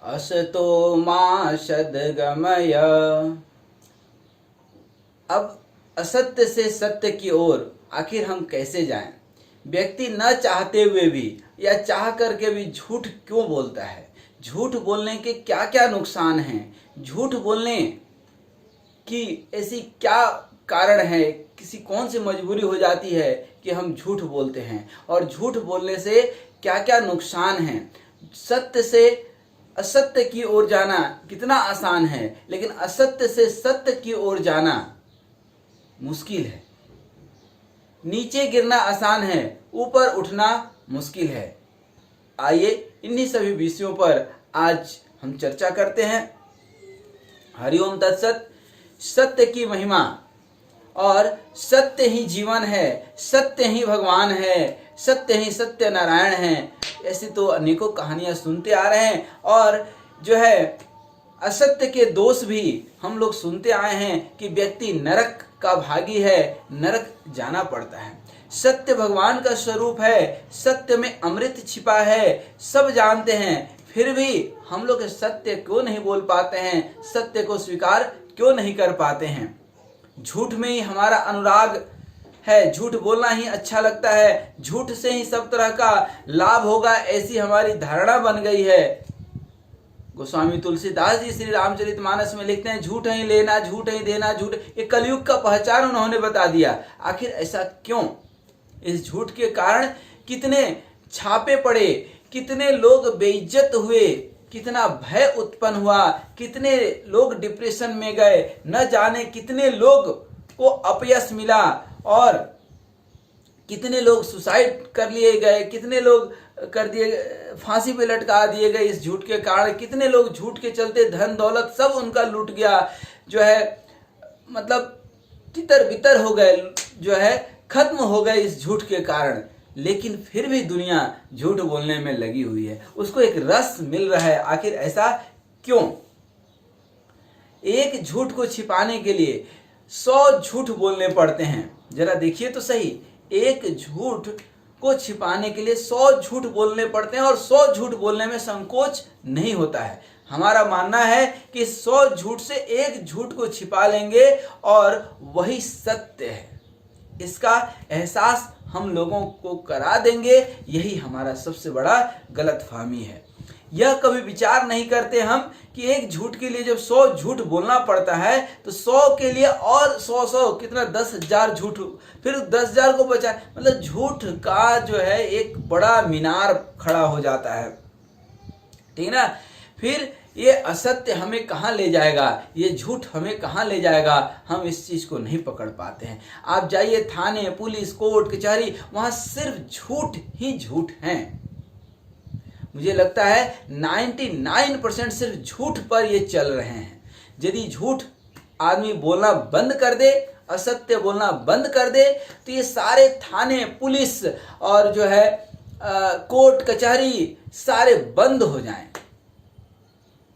असतो मा सद्गमय। अब असत्य से सत्य की ओर आखिर हम कैसे जाएं? व्यक्ति न चाहते हुए भी या चाह करके भी झूठ क्यों बोलता है? झूठ बोलने के क्या क्या नुकसान हैं? झूठ बोलने की ऐसी क्या कारण है? किसी कौन सी मजबूरी हो जाती है कि हम झूठ बोलते हैं? और झूठ बोलने से क्या क्या नुकसान हैं? सत्य से असत्य की ओर जाना कितना आसान है, लेकिन असत्य से सत्य की ओर जाना मुश्किल है। नीचे गिरना आसान है, ऊपर उठना मुश्किल है। आइए इन्हीं सभी विषयों पर आज हम चर्चा करते हैं। हरिओम तत्सत। सत्य की महिमा और सत्य ही जीवन है, सत्य ही भगवान है, सत्य ही सत्य नारायण है। ऐसी तो अनेकों कहानियां सुनते आ रहे हैं और जो है असत्य के दोष भी हम लोग सुनते आए हैं कि व्यक्ति नरक का भागी है, नरक जाना पड़ता है। सत्य भगवान का स्वरूप है, सत्य में अमृत छिपा है, सब जानते हैं, फिर भी हम लोग सत्य क्यों नहीं बोल पाते हैं? सत्य को स्वीकार क्यों नहीं कर पाते हैं? झूठ में ही हमारा अनुराग है, झूठ बोलना ही अच्छा लगता है, झूठ से ही सब तरह का लाभ होगा, ऐसी हमारी धारणा बन गई है। गोस्वामी तुलसीदास जी श्री रामचरितमानस में लिखते हैं, झूठ ही लेना, झूठ ही देना, झूठ। ये कलयुग का पहचान उन्होंने बता दिया। आखिर ऐसा क्यों? इस झूठ के कारण कितने छापे पड़े, कितने लोग बेइज्जत हुए, कितना भय उत्पन्न हुआ, कितने लोग डिप्रेशन में गए, न जाने कितने लोग को अपयश मिला और कितने लोग सुसाइड कर लिए गए, कितने लोग कर दिए, फांसी पे लटका दिए गए इस झूठ के कारण। कितने लोग झूठ के चलते धन दौलत सब उनका लूट गया, जो है मतलब तितर बितर हो गए, जो है खत्म हो गए इस झूठ के कारण। लेकिन फिर भी दुनिया झूठ बोलने में लगी हुई है, उसको एक रस मिल रहा है। आखिर ऐसा क्यों? एक झूठ को छिपाने के लिए 100 झूठ बोलने पड़ते हैं। जरा देखिए तो सही, एक झूठ को छिपाने के लिए 100 झूठ बोलने पड़ते हैं और 100 झूठ बोलने में संकोच नहीं होता है। हमारा मानना है कि 100 झूठ से एक झूठ को छिपा लेंगे और वही सत्य है, इसका एहसास हम लोगों को करा देंगे। यही हमारा सबसे बड़ा गलतफहमी है। यह कभी विचार नहीं करते हम कि एक झूठ के लिए जब 100 झूठ बोलना पड़ता है तो 100 के लिए और 100 कितना 10,000 झूठ, फिर 10,000 को बचा, मतलब झूठ का जो है एक बड़ा मीनार खड़ा हो जाता है, ठीक ना। फिर ये असत्य हमें कहाँ ले जाएगा, ये झूठ हमें कहाँ ले जाएगा, हम इस चीज को नहीं पकड़ पाते हैं। आप जाइए थाने, पुलिस, कोर्ट, कचहरी, वहां सिर्फ झूठ ही झूठ हैं। मुझे लगता है 99% सिर्फ झूठ पर ये चल रहे हैं। यदि झूठ आदमी बोलना बंद कर दे, असत्य बोलना बंद कर दे, तो ये सारे थाने, पुलिस और जो है कोर्ट कचहरी सारे बंद हो जाएं।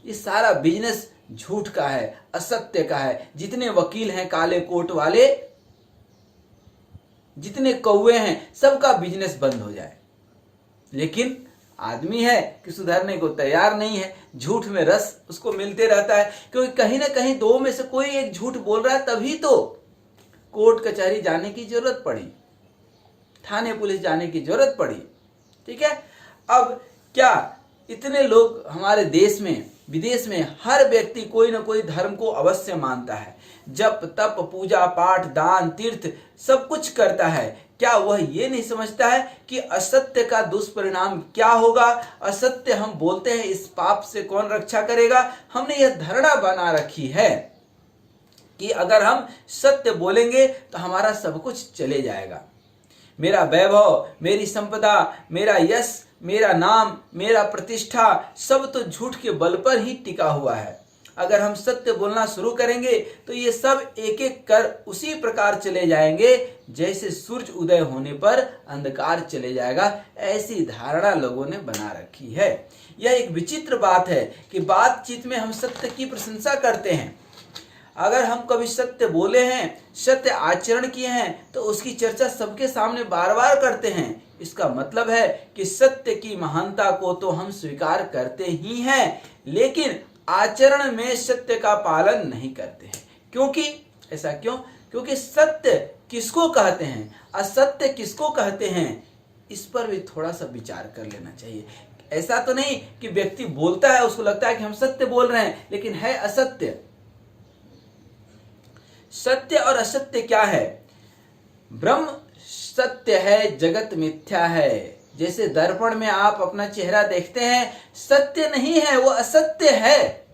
ये सारा बिजनेस झूठ का है, असत्य का है। जितने वकील हैं काले कोट वाले, जितने कौवे हैं, सबका बिजनेस बंद हो जाए। लेकिन आदमी है कि सुधरने को तैयार नहीं है, झूठ में रस उसको मिलते रहता है, क्योंकि कहीं ना कहीं दो में से कोई एक झूठ बोल रहा है, तभी तो कोर्ट कचहरी जाने की जरूरत पड़ी, थाने पुलिस जाने की जरूरत पड़ी, ठीक है। अब क्या इतने लोग हमारे देश में, विदेश में, हर व्यक्ति कोई ना कोई धर्म को अवश्य मानता है, जप तप पूजा पाठ दान तीर्थ सब कुछ करता है। क्या वह ये नहीं समझता है कि असत्य का दुष्परिणाम क्या होगा? असत्य हम बोलते हैं, इस पाप से कौन रक्षा करेगा? हमने यह धारणा बना रखी है कि अगर हम सत्य बोलेंगे तो हमारा सब कुछ चले जाएगा, मेरा वैभव, मेरी संपदा, मेरा यश, मेरा नाम, मेरा प्रतिष्ठा सब तो झूठ के बल पर ही टिका हुआ है। अगर हम सत्य बोलना शुरू करेंगे तो ये सब एक एक कर उसी प्रकार चले जाएंगे जैसे सूरज उदय होने पर अंधकार चले जाएगा। ऐसी धारणा लोगों ने बना रखी है। यह एक विचित्र बात है कि बातचीत में हम सत्य की प्रशंसा करते हैं। अगर हम कभी सत्य बोले हैं, सत्य आचरण किए हैं, तो उसकी चर्चा सबके सामने बार बार करते हैं। इसका मतलब है कि सत्य की महानता को तो हम स्वीकार करते ही हैं, लेकिन आचरण में सत्य का पालन नहीं करते हैं। क्योंकि ऐसा क्यों? क्योंकि सत्य किसको कहते हैं, असत्य किसको कहते हैं, इस पर भी थोड़ा सा विचार कर लेना चाहिए। ऐसा तो नहीं कि व्यक्ति बोलता है, उसको लगता है कि हम सत्य बोल रहे हैं, लेकिन है असत्य। सत्य और असत्य क्या है? ब्रह्म सत्य है, जगत मिथ्या है। जैसे दर्पण में आप अपना चेहरा देखते हैं, सत्य नहीं है, वो असत्य है।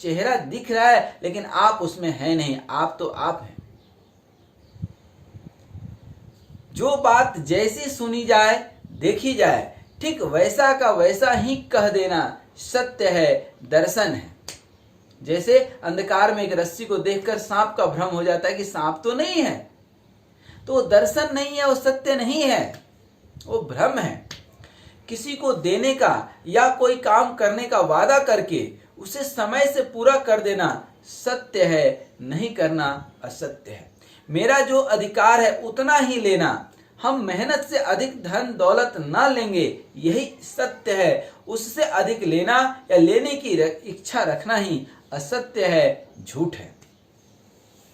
चेहरा दिख रहा है लेकिन आप उसमें है नहीं, आप तो आप हैं। जो बात जैसी सुनी जाए, देखी जाए, ठीक वैसा का वैसा ही कह देना सत्य है, दर्शन है। जैसे अंधकार में एक रस्सी को देखकर सांप का भ्रम हो जाता है कि सांप तो नहीं है, तो वो दर्शन नहीं है, वो सत्य नहीं है, वो भ्रम है। किसी को देने का या कोई काम करने का वादा करके उसे समय से पूरा कर देना सत्य है, नहीं करना असत्य है। मेरा जो अधिकार है उतना ही लेना, हम मेहनत से अधिक धन दौलत ना लेंगे, यही सत्य है। उससे अधिक लेना या लेने की इच्छा रखना ही असत्य है, झूठ है।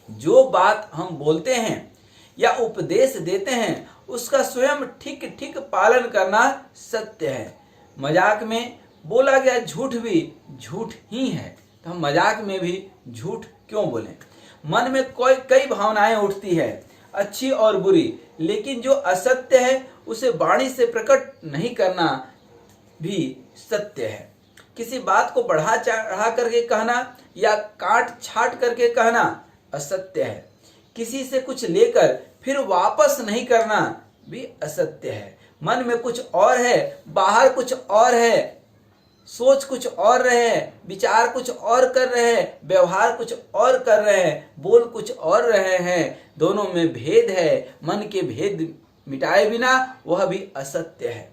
जो बात हम बोलते हैं या उपदेश देते हैं, उसका स्वयं ठीक ठीक पालन करना सत्य है। मजाक में बोला गया झूठ भी झूठ ही है, तो हम मजाक में भी झूठ क्यों बोलें? मन में कई भावनाएं उठती है, अच्छी और बुरी, लेकिन जो असत्य है उसे वाणी से प्रकट नहीं करना भी सत्य है। किसी बात को बढ़ा चढ़ा करके कहना या काट छाट करके कहना असत्य है। किसी से कुछ लेकर फिर वापस नहीं करना भी असत्य है। मन में कुछ और है, बाहर कुछ और है, सोच कुछ और रहे हैं, विचार कुछ और कर रहे हैं, व्यवहार कुछ और कर रहे हैं, बोल कुछ और रहे हैं, दोनों में भेद है। मन के भेद मिटाए बिना वह भी असत्य है।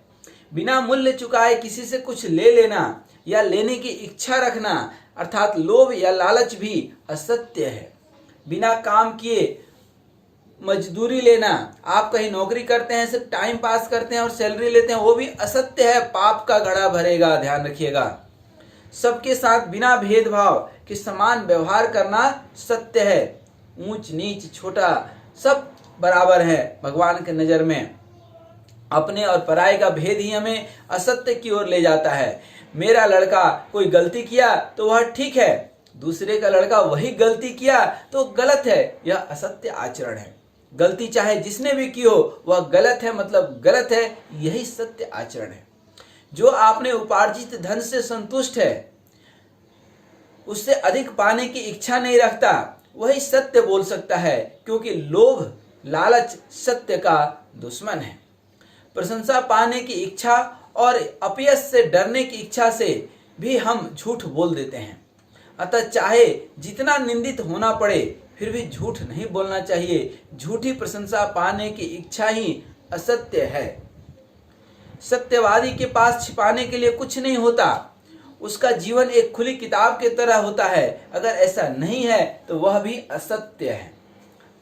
बिना मूल्य चुकाए किसी से कुछ ले लेना या लेने की इच्छा रखना अर्थात लोभ या लालच भी असत्य है। बिना काम किए मजदूरी लेना, आप कहीं नौकरी करते हैं, सिर्फ टाइम पास करते हैं और सैलरी लेते हैं, वो भी असत्य है, पाप का घड़ा भरेगा, ध्यान रखिएगा। सबके साथ बिना भेदभाव के समान व्यवहार करना सत्य है। ऊंच नीच छोटा सब बराबर है भगवान के नजर में। अपने और पराये का भेद ही हमें असत्य की ओर ले जाता है। मेरा लड़का कोई गलती किया तो वह ठीक है, दूसरे का लड़का वही गलती किया तो गलत है, यह असत्य आचरण है। गलती चाहे जिसने भी की हो वह गलत है, मतलब गलत है, यही सत्य आचरण है। जो आपने उपार्जित धन से संतुष्ट है, उससे अधिक पाने की इच्छा नहीं रखता, वही सत्य बोल सकता है, क्योंकि लोभ लालच सत्य का दुश्मन है। प्रशंसा पाने की इच्छा और अपयश से डरने की इच्छा से भी हम झूठ बोल देते हैं। अतः चाहे जितना निंदित होना पड़े फिर भी झूठ नहीं बोलना चाहिए। झूठी प्रशंसा पाने की इच्छा ही असत्य है। सत्यवादी के पास छिपाने के लिए कुछ नहीं होता, उसका जीवन एक खुली किताब की तरह होता है। अगर ऐसा नहीं है तो वह भी असत्य है।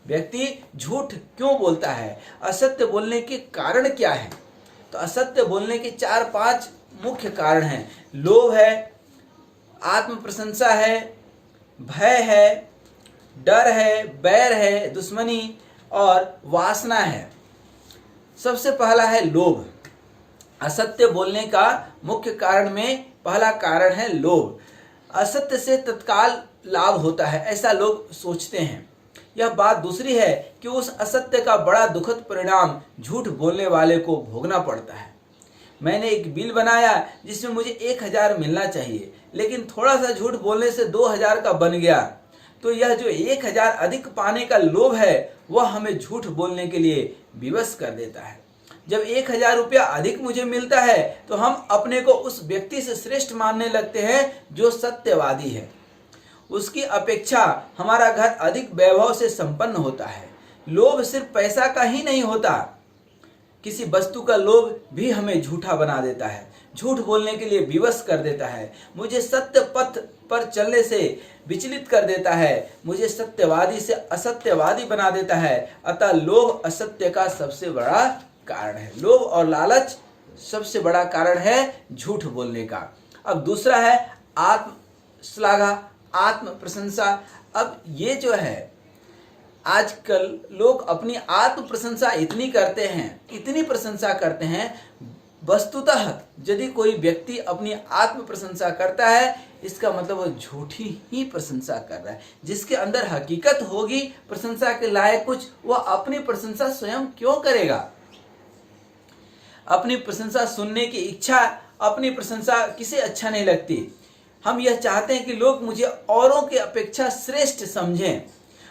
व्यक्ति झूठ क्यों बोलता है, असत्य बोलने के कारण क्या है? तो असत्य बोलने के 4-5 मुख्य कारण हैं। लोभ है, आत्म प्रशंसा है, भय है, डर है, बैर है, दुश्मनी और वासना है। सबसे पहला है लोभ। असत्य बोलने का मुख्य कारण में पहला कारण है लोभ। असत्य से तत्काल लाभ होता है, ऐसा लोग सोचते हैं। यह बात दूसरी है कि उस असत्य का बड़ा दुखद परिणाम झूठ बोलने वाले को भोगना पड़ता है। मैंने एक बिल बनाया जिसमें मुझे 1000 मिलना चाहिए, लेकिन थोड़ा सा झूठ बोलने से 2000 का बन गया। तो यह जो 1000 अधिक पाने का लोभ है वह हमें झूठ बोलने के लिए विवश कर देता है। जब 1000 रुपया अधिक मुझे मिलता है तो हम अपने को उस व्यक्ति से श्रेष्ठ मानने लगते हैं जो सत्यवादी है। उसकी अपेक्षा हमारा घर अधिक वैभव से संपन्न होता है। लोभ सिर्फ पैसा का ही नहीं होता, किसी वस्तु का लोभ भी हमें झूठा बना देता है, झूठ बोलने के लिए विवश कर देता है, मुझे सत्य पथ पर चलने से विचलित कर देता है, मुझे सत्यवादी से असत्यवादी बना देता है। अतः लोभ असत्य का सबसे बड़ा कारण है। लोभ और लालच सबसे बड़ा कारण है झूठ बोलने का। अब दूसरा है आत्म श्लाघा, आत्म प्रशंसा। अब ये जो है आजकल लोग अपनी आत्म प्रशंसा इतनी करते हैं, इतनी प्रशंसा करते हैं, वस्तुतः यदि कोई व्यक्ति अपनी आत्म प्रशंसा करता है इसका मतलब वो झूठी ही प्रशंसा कर रहा है। जिसके अंदर हकीकत होगी प्रशंसा के लायक कुछ, वह अपनी प्रशंसा स्वयं क्यों करेगा। अपनी प्रशंसा सुनने की इच्छा, अपनी प्रशंसा किसे अच्छा नहीं लगती। हम यह चाहते हैं कि लोग मुझे औरों की अपेक्षा श्रेष्ठ समझें।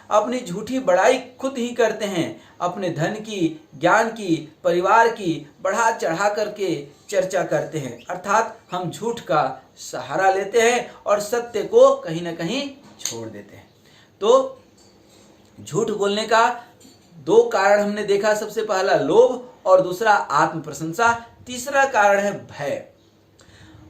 अपनी झूठी बड़ाई खुद ही करते हैं, अपने धन की, ज्ञान की, परिवार की बढ़ा चढ़ा करके चर्चा करते हैं। अर्थात हम झूठ का सहारा लेते हैं और सत्य को कहीं ना कहीं छोड़ देते हैं। तो झूठ बोलने का दो कारण हमने देखा, सबसे पहला लोभ और दूसरा आत्म प्रशंसा। तीसरा कारण है भय।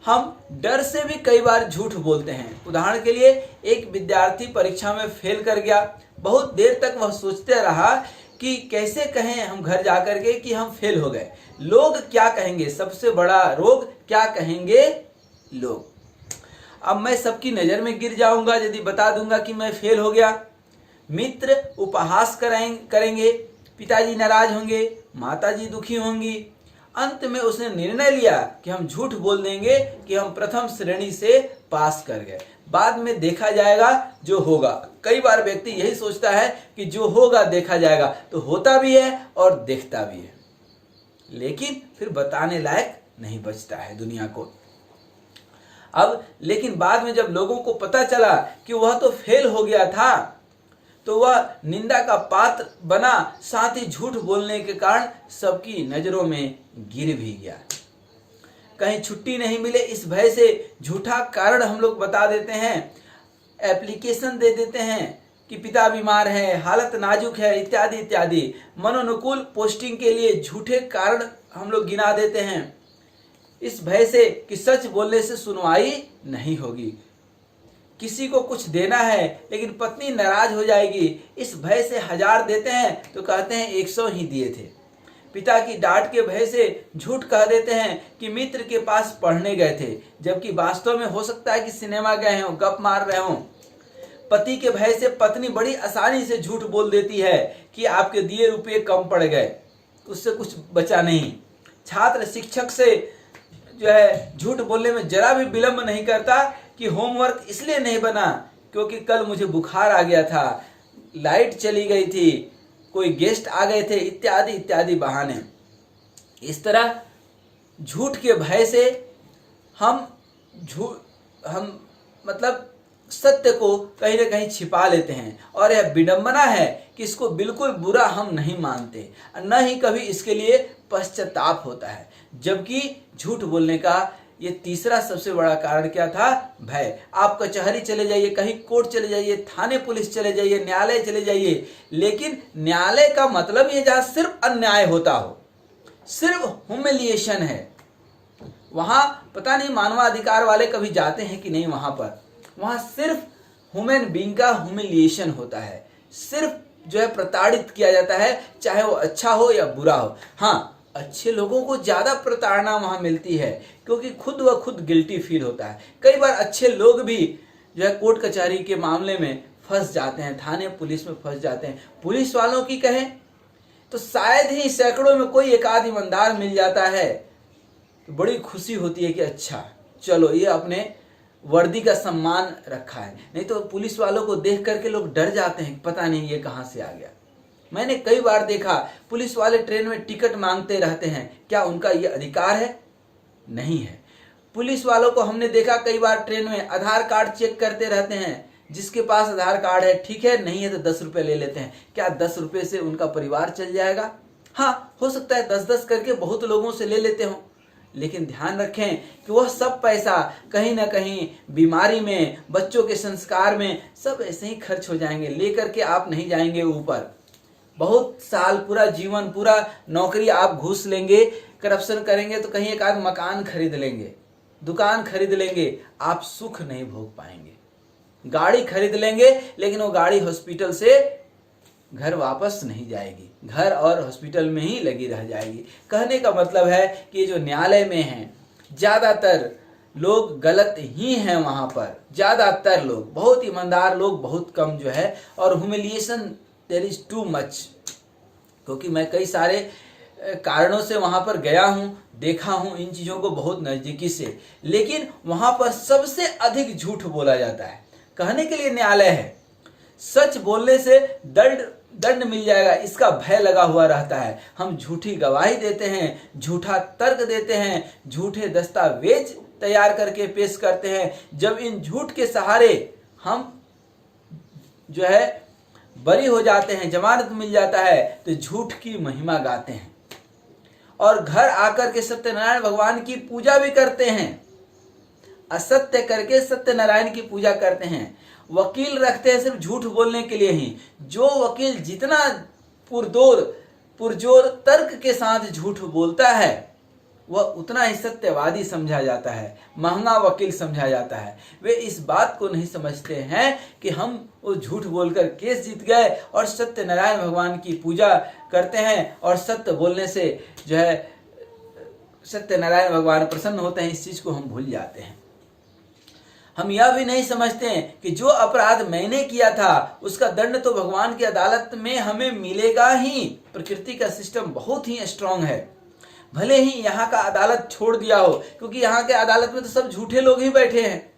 हम डर से भी कई बार झूठ बोलते हैं। उदाहरण के लिए एक विद्यार्थी परीक्षा में फेल कर गया। बहुत देर तक वह सोचते रहा कि कैसे कहें हम घर जाकर के कि हम फेल हो गए, लोग क्या कहेंगे। सबसे बड़ा रोग क्या कहेंगे लोग। अब मैं सबकी नज़र में गिर जाऊंगा यदि बता दूंगा कि मैं फेल हो गया। मित्र उपहास करेंगे, पिताजी नाराज होंगे, माताजी दुखी होंगी। अंत में उसने निर्णय लिया कि हम झूठ बोल देंगे कि हम प्रथम श्रेणी से पास कर गए, बाद में देखा जाएगा जो होगा। कई बार व्यक्ति यही सोचता है कि जो होगा देखा जाएगा, तो होता भी है और देखता भी है, लेकिन फिर बताने लायक नहीं बचता है दुनिया को। अब लेकिन बाद में जब लोगों को पता चला कि वह तो फेल हो गया था, तो वह निंदा का पात्र बना, साथ ही झूठ बोलने के कारण सबकी नजरों में गिर भी गया। कहीं छुट्टी नहीं मिले इस भय से झूठा कारण हम लोग बता देते हैं, एप्लीकेशन दे देते हैं कि पिता बीमार है, हालत नाजुक है, इत्यादि इत्यादि। मनोनुकूल पोस्टिंग के लिए झूठे कारण हम लोग गिना देते हैं, इस भय से कि सच बोलने से सुनवाई नहीं होगी। किसी को कुछ देना है लेकिन पत्नी नाराज हो जाएगी, इस भय से 1000 देते हैं तो कहते हैं 100 ही दिए थे। पिता की डांट के भय से झूठ कह देते हैं कि मित्र के पास पढ़ने गए थे, जबकि वास्तव में हो सकता है कि सिनेमा गए हों, गप मार रहे हों। पति के भय से पत्नी बड़ी आसानी से झूठ बोल देती है कि आपके दिए रुपये कम पड़ गए, उससे कुछ बचा नहीं। छात्र शिक्षक से जो है झूठ बोलने में जरा भी विलंब नहीं करता कि होमवर्क इसलिए नहीं बना क्योंकि कल मुझे बुखार आ गया था, लाइट चली गई थी, कोई गेस्ट आ गए थे, इत्यादि इत्यादि बहाने। इस तरह झूठ के भय से हम मतलब सत्य को कहीं ना कहीं छिपा लेते हैं, और यह विडंबना है कि इसको बिल्कुल बुरा हम नहीं मानते, न ही कभी इसके लिए पश्चाताप होता है। जबकि झूठ बोलने का ये तीसरा सबसे बड़ा कारण क्या था? भय। आप कचहरी चले जाइए, कहीं कोर्ट चले जाइए, थाने पुलिस चले जाइए, न्यायालय चले जाइए, लेकिन न्यायालय का मतलब ये जहाँ सिर्फ अन्याय होता हो, सिर्फ ह्यूमिलिएशन है, वहां पता नहीं मानवाधिकार वाले कभी जाते हैं कि नहीं वहां पर। वहां सिर्फ ह्यूमन बीइंग का ह्यूमिलिएशन होता है, सिर्फ जो है प्रताड़ित किया जाता है, चाहे वो अच्छा हो या बुरा हो। हाँ, अच्छे लोगों को ज्यादा प्रताड़ना वहां मिलती है क्योंकि खुद व खुद गिल्टी फील होता है। कई बार अच्छे लोग भी जो है कोर्ट कचहरी के मामले में फंस जाते हैं, थाने पुलिस में फंस जाते हैं। पुलिस वालों की कहें तो शायद ही सैकड़ों में कोई एक आध ईमानदार मिल जाता है, तो बड़ी खुशी होती है कि अच्छा चलो ये अपने वर्दी का सम्मान रखा है। नहीं तो पुलिस वालों को देख करके लोग डर जाते हैं, पता नहीं ये कहां से आ गया। मैंने कई बार देखा पुलिस वाले ट्रेन में टिकट मांगते रहते हैं, क्या उनका ये अधिकार है? नहीं है। पुलिस वालों को हमने देखा कई बार ट्रेन में आधार कार्ड चेक करते रहते हैं, जिसके पास आधार कार्ड है ठीक है, नहीं है तो 10 रुपए ले लेते हैं। क्या 10 रुपए से उनका परिवार चल जाएगा? हाँ, हो सकता है 10-10 करके बहुत लोगों से ले लेते हो, लेकिन ध्यान रखें कि वह सब पैसा कहीं ना कहीं बीमारी में, बच्चों के संस्कार में, सब ऐसे ही खर्च हो जाएंगे, लेकर के आप नहीं जाएंगे ऊपर। बहुत साल, पूरा जीवन, पूरा नौकरी आप घूस लेंगे, करप्शन करेंगे तो कहीं एक आध मकान खरीद लेंगे, दुकान खरीद लेंगे, आप सुख नहीं भोग पाएंगे। गाड़ी खरीद लेंगे लेकिन वो गाड़ी हॉस्पिटल से घर वापस नहीं जाएगी, घर और हॉस्पिटल में ही लगी रह जाएगी। कहने का मतलब है कि जो न्यायालय में हैं ज़्यादातर लोग गलत ही हैं, वहाँ पर ज़्यादातर लोग, बहुत ईमानदार लोग बहुत कम जो है, और humiliation there is too much. क्योंकि मैं कई सारे कारणों से वहाँ पर गया हूँ, देखा हूँ इन चीज़ों को बहुत नज़दीकी से, लेकिन वहाँ पर सबसे अधिक झूठ बोला जाता है। कहने के लिए न्यायालय है, सच बोलने से दंड मिल जाएगा इसका भय लगा हुआ रहता है। हम झूठी गवाही देते हैं, झूठा तर्क देते हैं, झूठे दस्तावेज तैयार करके पेश करते हैं। जब इन झूठ के सहारे हम जो है बरी हो जाते हैं, जमानत मिल जाता है, तो झूठ की महिमा गाते हैं और घर आकर के सत्यनारायण भगवान की पूजा भी करते हैं। असत्य करके सत्यनारायण की पूजा करते हैं। वकील रखते हैं सिर्फ झूठ बोलने के लिए ही। जो वकील जितना पुरजोर तर्क के साथ झूठ बोलता है वह उतना ही सत्यवादी समझा जाता है, महंगा वकील समझा जाता है। वे इस बात को नहीं समझते हैं कि हम वो झूठ बोलकर केस जीत गए और सत्यनारायण भगवान की पूजा करते हैं और सत्य बोलने से जो है सत्यनारायण भगवान प्रसन्न होते हैं। इस चीज को हम भूल जाते हैं। हम यह भी नहीं समझते हैं कि जो अपराध मैंने किया था उसका दंड तो भगवान की अदालत में हमें मिलेगा ही। प्रकृति का सिस्टम बहुत ही स्ट्रांग है। भले ही यहाँ का अदालत छोड़ दिया हो, क्योंकि यहाँ के अदालत में तो सब झूठे लोग ही बैठे हैं,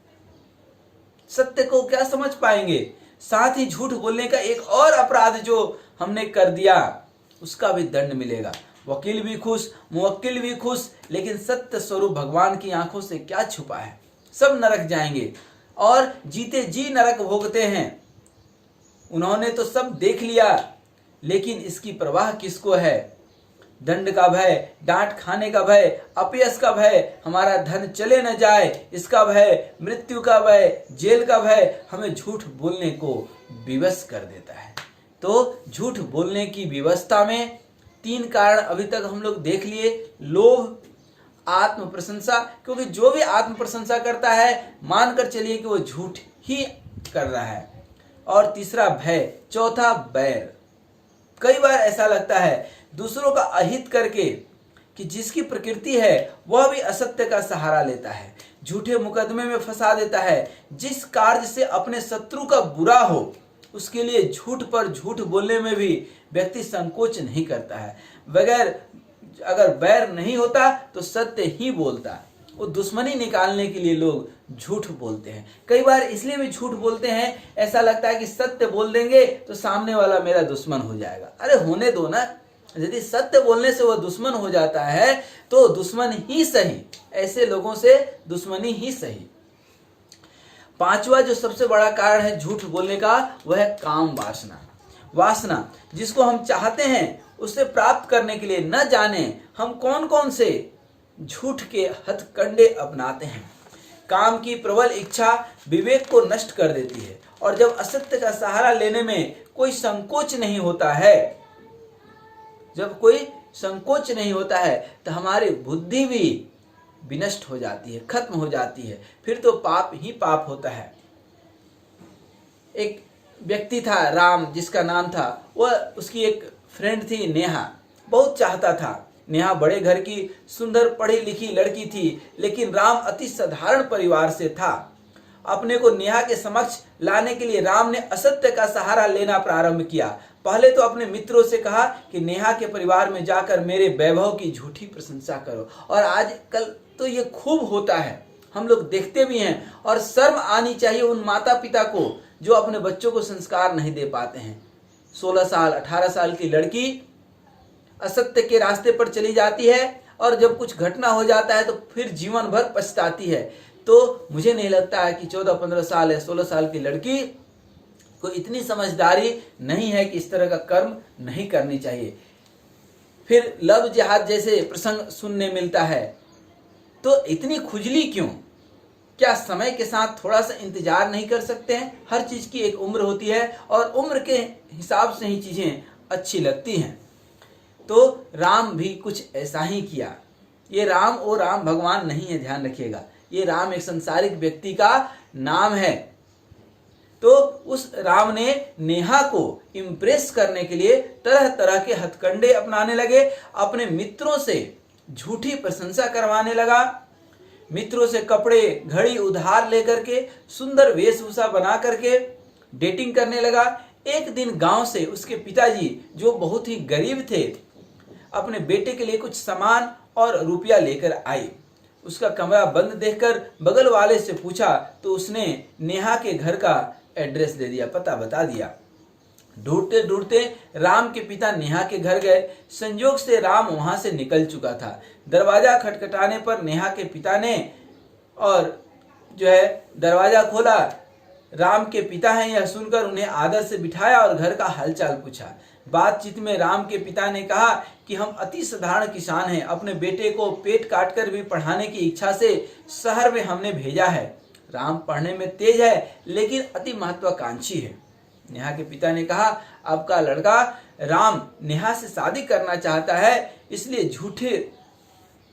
सत्य को क्या समझ पाएंगे। साथ ही झूठ बोलने का एक और अपराध जो हमने कर दिया उसका भी दंड मिलेगा। वकील भी खुश, मुवक्किल भी खुश, लेकिन सत्य स्वरूप भगवान की आंखों से क्या छुपा है। सब नरक जाएंगे और जीते जी नरक भोगते हैं। उन्होंने तो सब देख लिया, लेकिन इसकी परवाह किसको है। दंड का भय, डांट खाने का भय, अपयश का भय, हमारा धन चले न जाए इसका भय, मृत्यु का भय, जेल का भय हमें झूठ बोलने को विवश कर देता है। तो झूठ बोलने की व्यवस्था में 3 कारण अभी तक हम लोग देख लिए। लोभ, आत्म प्रशंसा, क्योंकि जो भी आत्म प्रशंसा करता है मानकर चलिए कि वो झूठ ही कर रहा है। और तीसरा भय, चौथा बैर। कई बार ऐसा लगता है दूसरों का अहित करके कि जिसकी प्रकृति है वह भी असत्य का सहारा लेता है, झूठे मुकदमे में फंसा देता है। जिस कार्य से अपने शत्रु का बुरा हो उसके लिए झूठ पर झूठ बोलने में भी व्यक्ति संकोच नहीं करता है। बगैर अगर बैर नहीं होता तो सत्य ही बोलता। वो दुश्मनी निकालने के लिए लोग झूठ बोलते हैं। कई बार इसलिए भी झूठ बोलते हैं, ऐसा लगता है कि सत्य बोल देंगे तो सामने वाला मेरा दुश्मन हो जाएगा। अरे होने दो ना, यदि सत्य बोलने से वह दुश्मन हो जाता है तो दुश्मन ही सही, ऐसे लोगों से दुश्मनी ही सही। 5वां जो सबसे बड़ा कारण है झूठ बोलने का वह है काम वासना। वासना जिसको हम चाहते हैं उसे प्राप्त करने के लिए न जाने हम कौन कौन से झूठ के हथकंडे अपनाते हैं। काम की प्रबल इच्छा विवेक को नष्ट कर देती है और जब असत्य का सहारा लेने में कोई संकोच नहीं होता है, जब कोई संकोच नहीं होता है तो हमारी बुद्धि भी विनष्ट हो जाती है, खत्म हो जाती है। फिर तो पाप ही पाप होता है। एक व्यक्ति था राम, जिसका नाम था, वह उसकी एक फ्रेंड थी नेहा, बहुत चाहता था। नेहा बड़े घर की सुंदर पढ़ी लिखी लड़की थी, लेकिन राम अति साधारण परिवार से था। अपने को नेहा के समक्ष लाने के लिए राम ने असत्य का सहारा लेना प्रारंभ किया। पहले तो अपने मित्रों से कहा कि नेहा के परिवार में जाकर मेरे वैभव की झूठी प्रशंसा करो। और आजकल तो ये खूब होता है, हम लोग देखते भी हैं। और शर्म आनी चाहिए उन माता पिता को जो अपने बच्चों को संस्कार नहीं दे पाते हैं। 16 साल 18 साल की लड़की असत्य के रास्ते पर चली जाती है और जब कुछ घटना हो जाता है तो फिर जीवन भर पछताती है। तो मुझे नहीं लगता है कि 14-15 साल या 16 साल की लड़की को इतनी समझदारी नहीं है कि इस तरह का कर्म नहीं करनी चाहिए। फिर लव जिहाद जैसे प्रसंग सुनने मिलता है, तो इतनी खुजली क्यों? क्या समय के साथ थोड़ा सा इंतजार नहीं कर सकते हैं? हर चीज की एक उम्र होती है और उम्र के हिसाब से ही चीजें अच्छी लगती हैं। तो राम भी कुछ ऐसा ही किया। ये राम और राम भगवान नहीं है, ध्यान रखिएगा, ये राम एक संसारिक व्यक्ति का नाम है। तो उस राम ने नेहा को इम्प्रेस करने के लिए तरह तरह के हथकंडे अपनाने लगे, अपने मित्रों से झूठी प्रशंसा करवाने लगा, मित्रों से कपड़े घड़ी उधार लेकर के सुंदर वेशभूषा बना करके डेटिंग करने लगा। एक दिन गांव से उसके पिताजी, जो बहुत ही गरीब थे, अपने बेटे के लिए कुछ सामान और रुपया लेकर आए। उसका कमरा बंद देखकर बगल वाले से पूछा तो उसने नेहा के घर का एड्रेस दे दिया, पता बता दिया। ढूंढते ढूंढते राम के पिता नेहा के घर गए। संयोग से राम वहां से निकल चुका था। दरवाजा खटखटाने पर नेहा के पिता ने और दरवाजा खोला। राम के पिता हैं यह सुनकर उन्हें आदर से बिठाया और घर का हालचाल पूछा। बातचीत में राम के पिता ने कहा कि हम अति साधारण किसान हैं, अपने बेटे को पेट काटकर भी पढ़ाने की इच्छा से शहर में हमने भेजा है। राम पढ़ने में तेज है लेकिन अति महत्वाकांक्षी है। नेहा के पिता ने कहा, आपका लड़का राम नेहा से शादी करना चाहता है, इसलिए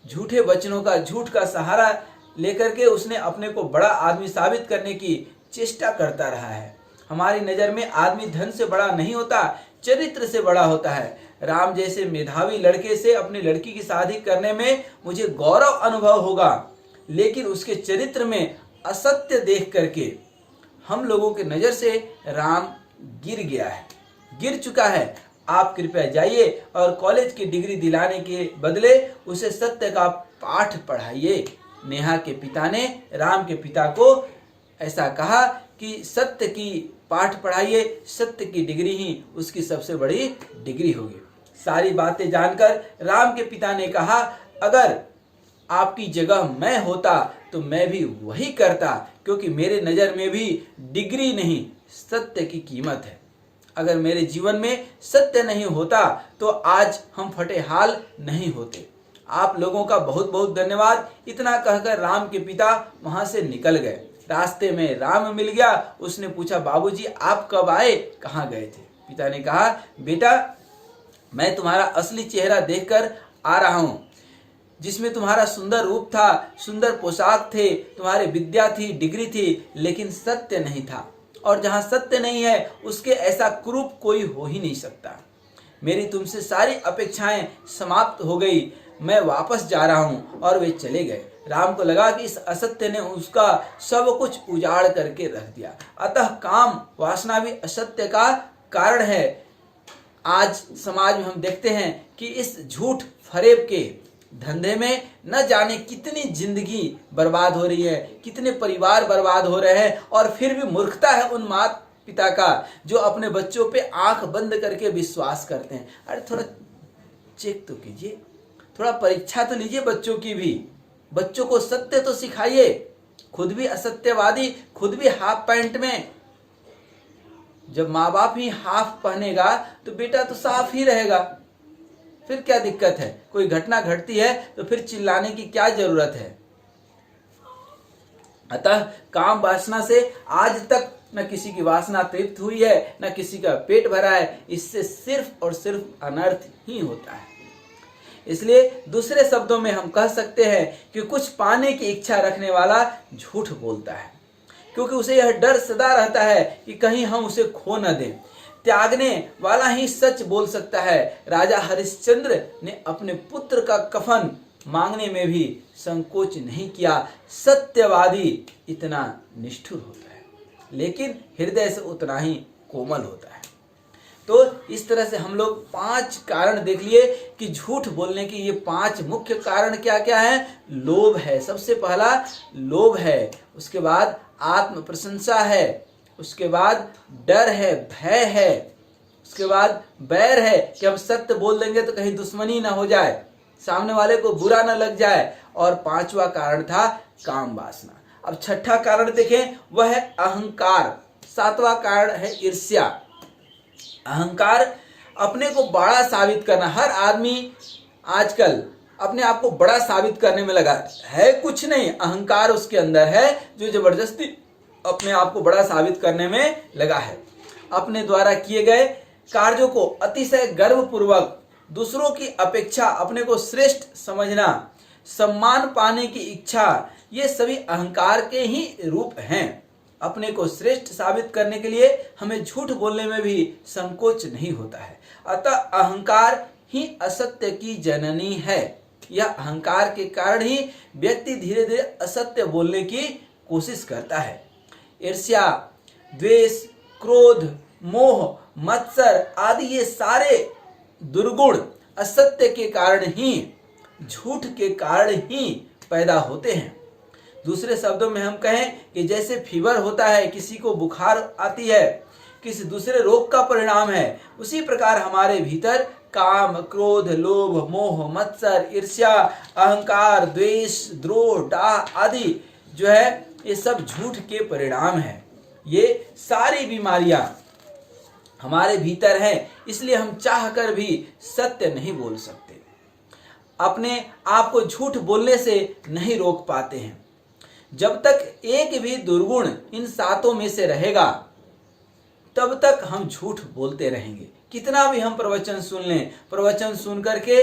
झूठे वचनों का, झूठ का सहारा लेकर के उसने अपने को बड़ा आदमी साबित करने की चेष्टा करता रहा है। हमारी नजर में आदमी धन से बड़ा नहीं होता, चरित्र से बड़ा होता है। राम जैसे मेधावी लड़के से अपनी लड़की की शादी करने में मुझे गौरव अनुभव होगा, लेकिन उसके चरित्र में असत्य देख करके हम लोगों के नजर से राम गिर चुका है। आप कृपया जाइए और कॉलेज की डिग्री दिलाने के बदले उसे सत्य का पाठ पढ़ाइए। नेहा के पिता ने राम के पिता को ऐसा कहा कि सत्य की पाठ पढ़ाइए, सत्य की डिग्री ही उसकी सबसे बड़ी डिग्री होगी। सारी बातें जानकर राम के पिता ने कहा, अगर आपकी जगह मैं होता तो मैं भी वही करता, क्योंकि मेरे नज़र में भी डिग्री नहीं सत्य की कीमत है। अगर मेरे जीवन में सत्य नहीं होता तो आज हम फटे हाल नहीं होते। आप लोगों का बहुत बहुत धन्यवाद। इतना कहकर राम के पिता वहां से निकल गए। रास्ते में राम मिल गया। उसने पूछा, बाबूजी आप कब आए, कहाँ गए थे? पिता ने कहा, बेटा मैं तुम्हारा असली चेहरा देखकर आ रहा हूँ, जिसमें तुम्हारा सुंदर रूप था, सुंदर पोशाक थे, तुम्हारी विद्या थी, डिग्री थी, लेकिन सत्य नहीं था। और जहाँ सत्य नहीं है उसके ऐसा कुरूप कोई हो ही नहीं सकता। मेरी तुमसे सारी अपेक्षाएं समाप्त हो गई, मैं वापस जा रहा हूँ। और वे चले गए। राम को लगा कि इस असत्य ने उसका सब कुछ उजाड़ करके रख दिया। अतः काम वासना भी असत्य का कारण है। आज समाज में हम देखते हैं कि इस झूठ फरेब के धंधे में न जाने कितनी जिंदगी बर्बाद हो रही है, कितने परिवार बर्बाद हो रहे हैं। और फिर भी मूर्खता है उन माता पिता का जो अपने बच्चों पे आंख बंद करके विश्वास करते हैं। अरे थोड़ा चेक तो कीजिए, थोड़ा परीक्षा तो लीजिए बच्चों की भी। बच्चों को सत्य तो सिखाइए। खुद भी असत्यवादी, खुद भी हाफ पैंट में। जब माँ बाप ही हाफ पहनेगा तो बेटा तो साफ ही रहेगा। फिर क्या दिक्कत है? कोई घटना घटती है तो फिर चिल्लाने की क्या जरूरत है? अतः काम वासना से आज तक न किसी की वासना तृप्त हुई है, न किसी का पेट भरा है। इससे सिर्फ और सिर्फ अनर्थ ही होता है। इसलिए दूसरे शब्दों में हम कह सकते हैं कि कुछ पाने की इच्छा रखने वाला झूठ बोलता है, क्योंकि उसे यह डर सदा रहता है कि कहीं हम उसे खो न दें। त्यागने वाला ही सच बोल सकता है। राजा हरिश्चंद्र ने अपने पुत्र का कफन मांगने में भी संकोच नहीं किया। सत्यवादी इतना निष्ठुर होता है, लेकिन हृदय से उतना ही कोमल होता है। तो इस तरह से हम लोग 5 कारण देख लिए कि झूठ बोलने की ये 5 मुख्य कारण क्या क्या है। लोभ है, सबसे पहला लोभ है। उसके बाद आत्म प्रशंसा है। उसके बाद डर है, भय है। उसके बाद बैर है कि हम सत्य बोल देंगे तो कहीं दुश्मनी ना हो जाए, सामने वाले को बुरा ना लग जाए। और 5वां कारण था काम वासना। अब 6ठा कारण देखें, वह है अहंकार। 7वां कारण है ईर्ष्या। अहंकार, अपने को बड़ा साबित करना। हर आदमी आजकल अपने आप को बड़ा साबित करने में लगा है। कुछ नहीं, अहंकार उसके अंदर है जो जबरदस्ती अपने आप को बड़ा साबित करने में लगा है। अपने द्वारा किए गए कार्यों को अतिशय गर्वपूर्वक, दूसरों की अपेक्षा अपने को श्रेष्ठ समझना, सम्मान पाने की इच्छा, ये सभी अहंकार के ही रूप हैं। अपने को श्रेष्ठ साबित करने के लिए हमें झूठ बोलने में भी संकोच नहीं होता है। अतः अहंकार ही असत्य की जननी है। यह अहंकार के कारण ही व्यक्ति धीरे धीरे असत्य बोलने की कोशिश करता है। ईर्ष्या, द्वेष, क्रोध, मोह, मत्सर आदि ये सारे दुर्गुण असत्य के कारण ही, झूठ के कारण ही पैदा होते हैं। दूसरे शब्दों में हम कहें कि जैसे फीवर होता है, किसी को बुखार आती है, किसी दूसरे रोग का परिणाम है, उसी प्रकार हमारे भीतर काम, क्रोध, लोभ, मोह, मत्सर, ईर्ष्या, अहंकार, द्वेष, द्रोह, डाह आदि जो है ये सब झूठ के परिणाम है। ये सारी बीमारियां हमारे भीतर हैं, इसलिए हम चाहकर भी सत्य नहीं बोल सकते, अपने आप को झूठ बोलने से नहीं रोक पाते हैं। जब तक एक भी दुर्गुण इन सातों में से रहेगा तब तक हम झूठ बोलते रहेंगे। कितना भी हम प्रवचन सुन लें, प्रवचन सुन करके,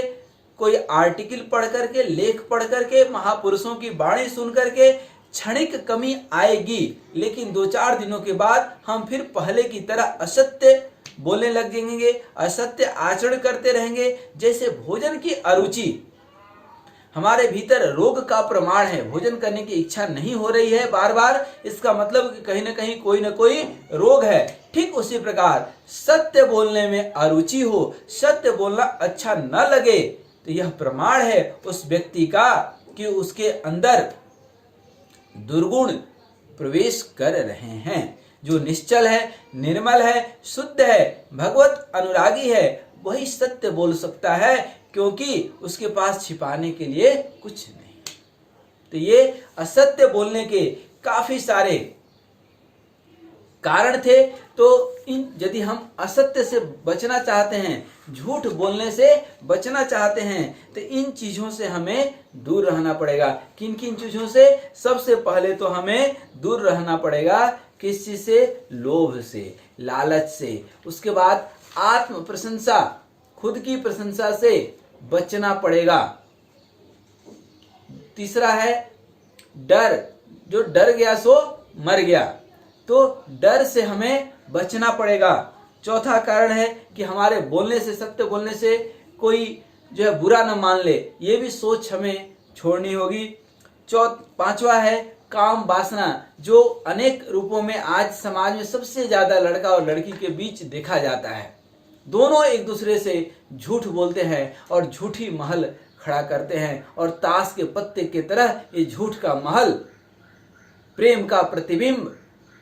कोई आर्टिकल पढ़ करके, लेख पढ़ करके, महापुरुषों की वाणी सुन करके क्षणिक कमी आएगी, लेकिन 2-4 दिनों के बाद हम फिर पहले की तरह असत्य बोलने लग जाएंगे, असत्य आचरण करते रहेंगे। जैसे भोजन की अरुचि हमारे भीतर रोग का प्रमाण है, भोजन करने की इच्छा नहीं हो रही है बार बार, इसका मतलब कि कहीं ना कोई रोग है। ठीक उसी प्रकार सत्य बोलने में अरुचि हो, सत्य बोलना अच्छा न लगे, तो यह प्रमाण है उस व्यक्ति का कि उसके अंदर दुर्गुण प्रवेश कर रहे हैं। जो निश्चल है, निर्मल है, शुद्ध है, भगवत अनुरागी है, वही सत्य बोल सकता है, क्योंकि उसके पास छिपाने के लिए कुछ नहीं। तो ये असत्य बोलने के काफी सारे कारण थे। तो यदि हम असत्य से बचना चाहते हैं, झूठ बोलने से बचना चाहते हैं, तो इन चीजों से हमें दूर रहना पड़ेगा। किन किन चीजों से? सबसे पहले तो हमें दूर रहना पड़ेगा किस चीज से? लोभ से, लालच से। उसके बाद आत्म प्रशंसा, खुद की प्रशंसा से बचना पड़ेगा। तीसरा है डर, जो डर गया सो मर गया, तो डर से हमें बचना पड़ेगा। चौथा कारण है कि हमारे बोलने से, सत्य बोलने से कोई जो है बुरा न मान ले, ये भी सोच हमें छोड़नी होगी। पांचवा है काम वासना, जो अनेक रूपों में आज समाज में सबसे ज्यादा लड़का और लड़की के बीच देखा जाता है। दोनों एक दूसरे से झूठ बोलते हैं और झूठी महल खड़ा करते हैं, और ताश के पत्ते की तरह ये झूठ का महल प्रेम का प्रतिबिंब,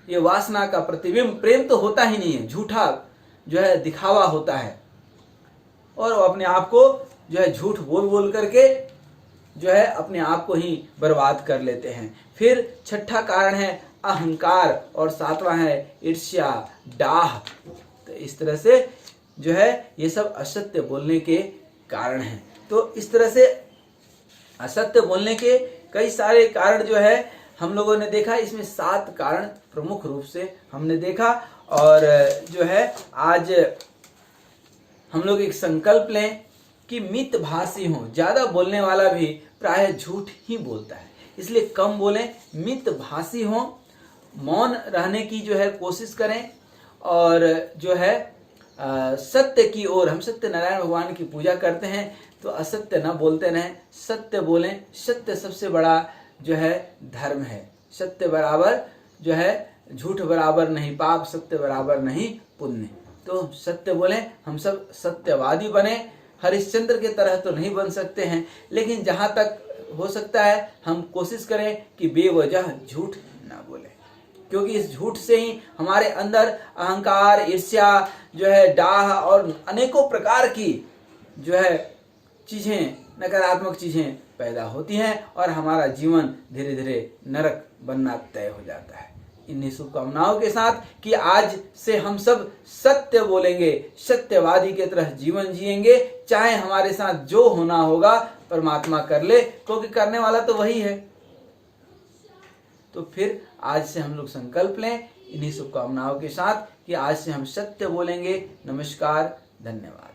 ये वासना का प्रतिबिंब, प्रेम तो होता ही नहीं है, झूठा जो है दिखावा होता है, और वो अपने आप को जो है झूठ बोल बोल करके जो है अपने आप को ही बर्बाद कर लेते हैं। फिर छठा कारण है अहंकार, और सातवां है ईर्ष्या, डाह। तो इस तरह से जो है ये सब असत्य बोलने के कारण हैं। तो इस तरह से असत्य बोलने के कई सारे कारण जो है हम लोगों ने देखा। इसमें 7 कारण प्रमुख रूप से हमने देखा, और जो है आज हम लोग एक संकल्प लें कि मितभाषी हों। ज्यादा बोलने वाला भी प्राय झूठ ही बोलता है, इसलिए कम बोलें, मितभाषी हों, मौन रहने की जो है कोशिश करें, और जो है सत्य की ओर, हम सत्यनारायण भगवान की पूजा करते हैं, तो असत्य न बोलते रहें, सत्य बोलें। सत्य सबसे बड़ा जो है धर्म है। सत्य बराबर जो है झूठ बराबर नहीं पाप, सत्य बराबर नहीं पुण्य। तो सत्य बोलें, हम सब सत्यवादी बने। हरिश्चंद्र के तरह तो नहीं बन सकते हैं, लेकिन जहां तक हो सकता है हम कोशिश करें कि बेवजह झूठ ना बोले, क्योंकि इस झूठ से ही हमारे अंदर अहंकार, ईर्ष्या जो है, डाह और अनेकों प्रकार की जो है चीजें, नकारात्मक चीजें पैदा होती हैं, और हमारा जीवन धीरे धीरे नरक बनना तय हो जाता है। इन्हीं शुभकामनाओं के साथ कि आज से हम सब सत्य बोलेंगे, सत्यवादी की तरह जीवन जिएंगे, चाहे हमारे साथ जो होना होगा परमात्मा कर ले, क्योंकि करने वाला तो वही है। तो फिर आज से हम लोग संकल्प लें इन्हीं शुभकामनाओं के साथ कि आज से हम सत्य बोलेंगे। नमस्कार, धन्यवाद।